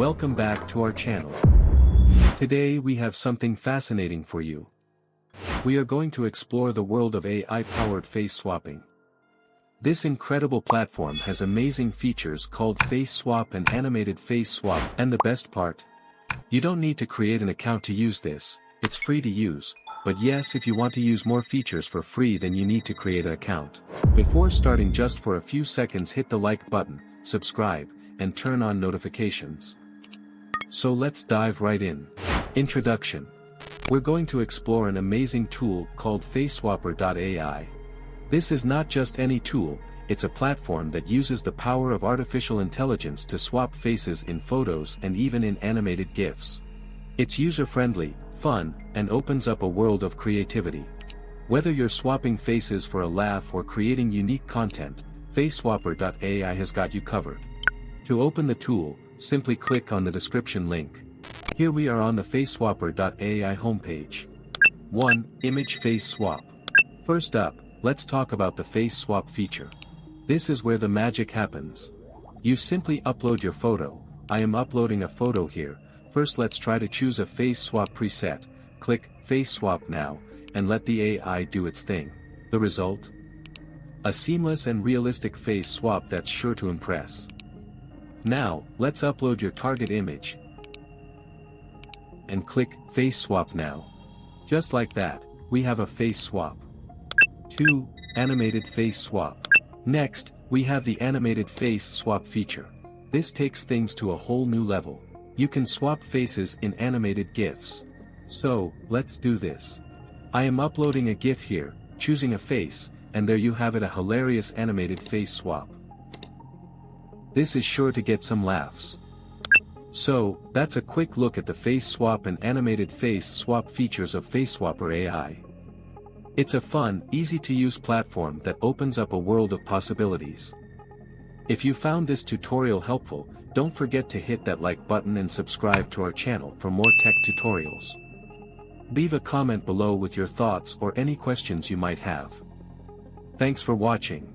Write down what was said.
Welcome back to our channel. Today we have something fascinating for you. We are going to explore the world of AI-powered face swapping. This incredible platform has amazing features called face swap and animated face swap, and the best part? You don't need to create an account to use this, it's free to use, but yes, if you want to use more features for free then you need to create an account. Before starting, just for a few seconds hit the like button, subscribe, and turn on notifications. So let's dive right in. Introduction. We're going to explore an amazing tool called Faceswapper AI. This is not just any tool, it's a platform that uses the power of artificial intelligence to swap faces in photos and even in animated GIFs. It's user-friendly, fun, and opens up a world of creativity. Whether you're swapping faces for a laugh or creating unique content, Faceswapper AI has got you covered. To open the tool, simply click on the description link. Here we are on the Faceswapper AI homepage. 1. Image Face Swap. First up, let's talk about the face swap feature. This is where the magic happens. You simply upload your photo. I am uploading a photo here. First let's try to choose a face swap preset. Click Face Swap now, and let the AI do its thing. The result? A seamless and realistic face swap that's sure to impress. Now, let's upload your target image. And click Face Swap now. Just like that, we have a face swap. 2. Animated Face Swap. Next, we have the animated face swap feature. This takes things to a whole new level. You can swap faces in animated GIFs. So, let's do this. I am uploading a GIF here, choosing a face, and there you have it, a hilarious animated face swap. This is sure to get some laughs. So, that's a quick look at the face swap and animated face swap features of Faceswapper AI. It's a fun, easy-to-use platform that opens up a world of possibilities. If you found this tutorial helpful, don't forget to hit that like button and subscribe to our channel for more tech tutorials. Leave a comment below with your thoughts or any questions you might have. Thanks for watching.